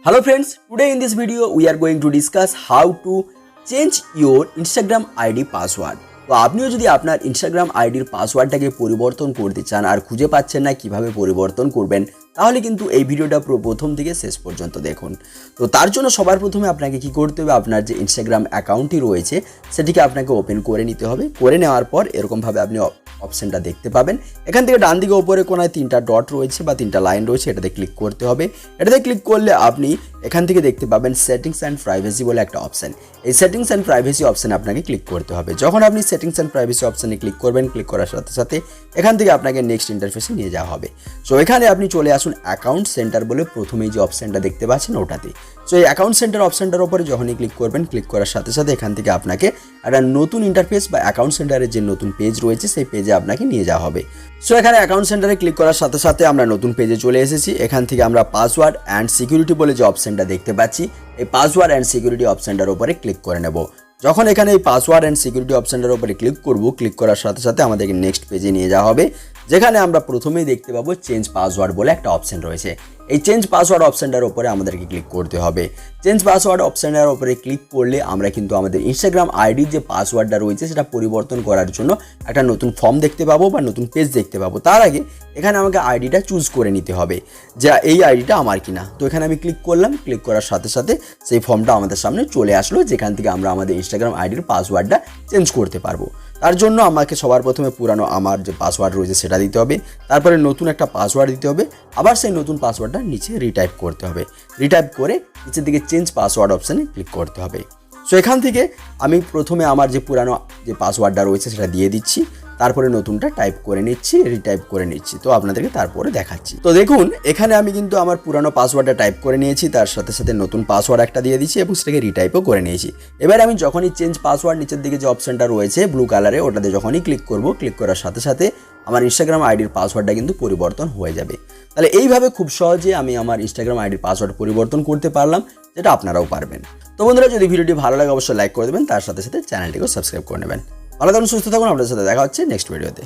Hello friends, today in this video we are going to discuss how to change your Instagram ID password. তো আপনিও যদি আপনার Instagram আইডির পাসওয়ার্ডটাকে পরিবর্তন করতে চান আর খুঁজে পাচ্ছেন না কিভাবে পরিবর্তন করবেন, তাহলে কিন্তু এই ভিডিওটা পুরো প্রথম থেকে শেষ পর্যন্ত দেখুন। তো তার জন্য সবার প্রথমে আপনাকে কি করতে হবে, আপনার যে Instagram অ্যাকাউন্টটি রয়েছে সেটিকে আপনাকে ওপেন করে নিতে হবে। করে নেওয়ার পর এরকমভাবে আপনি অপশনটা দেখতে পাবেন। এখান থেকে ডান দিকে উপরে কোনায় তিনটা ডট রয়েছে বা তিনটা লাইন রয়েছে, এটাতে ক্লিক করতে হবে। এটাতে ক্লিক করলে আপনি এখান থেকে দেখতে পাবেন সেটিংস অ্যান্ড প্রাইভেসি বলে একটা অপশন। এই সেটিংস অ্যান্ড প্রাইভেসি অপশনে আপনাকে ক্লিক করতে হবে। যখন আপনি সেটিংস অ্যান্ড প্রাইভেসি অপশনে ক্লিক করবেন, ক্লিক করার সাথে সাথে এখান থেকে আপনাকে নেক্সট ইন্টারফেসে নিয়ে যাওয়া হবে। সো এখানে আপনি চলে আসুন অ্যাকাউন্ট সেন্টার বলে প্রথমেই যে অপশনটা দেখতে পাচ্ছেন ওটাতে। সো এই অ্যাকাউন্ট সেন্টার অপশনটার উপরে যখনই ক্লিক করবেন, ক্লিক করার সাথে সাথে এখান থেকে আপনাকে একটা নতুন ইন্টারফেস বা অ্যাকাউন্ট সেন্টারের যে নতুন পেজ রয়েছে সেই পেজে আপনাকে নিয়ে যাওয়া হবে। সো এখানে অ্যাকাউন্ট সেন্টারে ক্লিক করার সাথে সাথে আমরা নতুন পেজে চলে এসেছি। এখান থেকে আমরা পাসওয়ার্ড অ্যান্ড সিকিউরিটি বলে যে অপশনটা দেখতে পাচ্ছি, এই পাসওয়ার্ড অ্যান্ড সিকিউরিটি অপশনটার উপরে ক্লিক করে নেব। যখন এখানে এই পাসওয়ার্ড অ্যান্ড সিকিউরিটি অপশনটার উপরে ক্লিক করব, ক্লিক করার সাথে সাথে আমাদেরকে নেক্সট পেজে নিয়ে যাওয়া হবে, যেখানে আমরা প্রথমেই দেখতে পাবো চেঞ্জ পাসওয়ার্ড বলে একটা অপশন রয়েছে। এই চেঞ্জ পাসওয়ার্ড অপশনটার উপরে আমাদেরকে ক্লিক করতে হবে। চেঞ্জ পাসওয়ার্ড অপশনটার উপরে ক্লিক করলে আমরা কিন্তু আমাদের ইনস্টাগ্রাম আইডির যে পাসওয়ার্ডটা রয়েছে সেটা পরিবর্তন করার জন্য একটা নতুন ফর্ম দেখতে পাবো বা নতুন পেজ দেখতে পাবো। তার আগে এখানে আমাকে আইডিটা চুজ করে নিতে হবে যে এই আইডিটা আমার কিনা। তো এখানে আমি ক্লিক করলাম, ক্লিক করার সাথে সাথে সেই ফর্মটা আমাদের সামনে চলে আসলো, যেখান থেকে আমরা আমাদের ইনস্টাগ্রাম আইডির পাসওয়ার্ডটা চেঞ্জ করতে পারবো। তার জন্য আমাকে সবার প্রথমে পুরানো আমার যে পাসওয়ার্ড রয়েছে সেটা দিতে হবে, তারপরে নতুন একটা পাসওয়ার্ড দিতে হবে, আবার সেই নতুন পাসওয়ার্ডটা নিচে রিটাইপ করতে হবে। রিটাইপ করে নিচের দিকে চেঞ্জ পাসওয়ার্ড অপশানে ক্লিক করতে হবে। সো এখান থেকে আমি প্রথমে আমার যে পুরানো যে পাসওয়ার্ডটা রয়েছে সেটা দিয়ে দিচ্ছি, তারপরে নতুনটা টাইপ করে নিচ্ছি, রিটাইপ করে নিচ্ছি। তো আপনাদেরকে তারপরে দেখাচ্ছি। তো দেখুন এখানে আমি কিন্তু আমার পুরানো পাসওয়ার্ডটা টাইপ করে নিয়েছি, তার সাথে সাথে নতুন পাসওয়ার্ড একটা দিয়ে দিচ্ছি এবং সেটাকে রিটাইপও করে নিয়েছি। এবার আমি যখনই চেঞ্জ পাসওয়ার্ড নিচের দিকে যে অপশনটা রয়েছে ব্লু কালারে, ওটাতে যখনই ক্লিক করব, ক্লিক করার সাথে সাথে আমার ইনস্টাগ্রাম আইডির পাসওয়ার্ডটা কিন্তু পরিবর্তন হয়ে যাবে। তাহলে এইভাবে খুব সহজে আমি আমার ইনস্টাগ্রাম আইডির পাসওয়ার্ড পরিবর্তন করতে পারলাম, যেটা আপনারাও পারবেন। তো বন্ধুরা, যদি ভিডিওটি ভালো লাগে অবশ্যই লাইক করে দেবেন, তার সাথে সাথে চ্যানেলটিকেও সাবস্ক্রাইব করে নেবেন। ভালো থাকুন, সুস্থ থাকুন, আপনাদের সাথে দেখা হচ্ছে নেক্সট ভিডিওতে।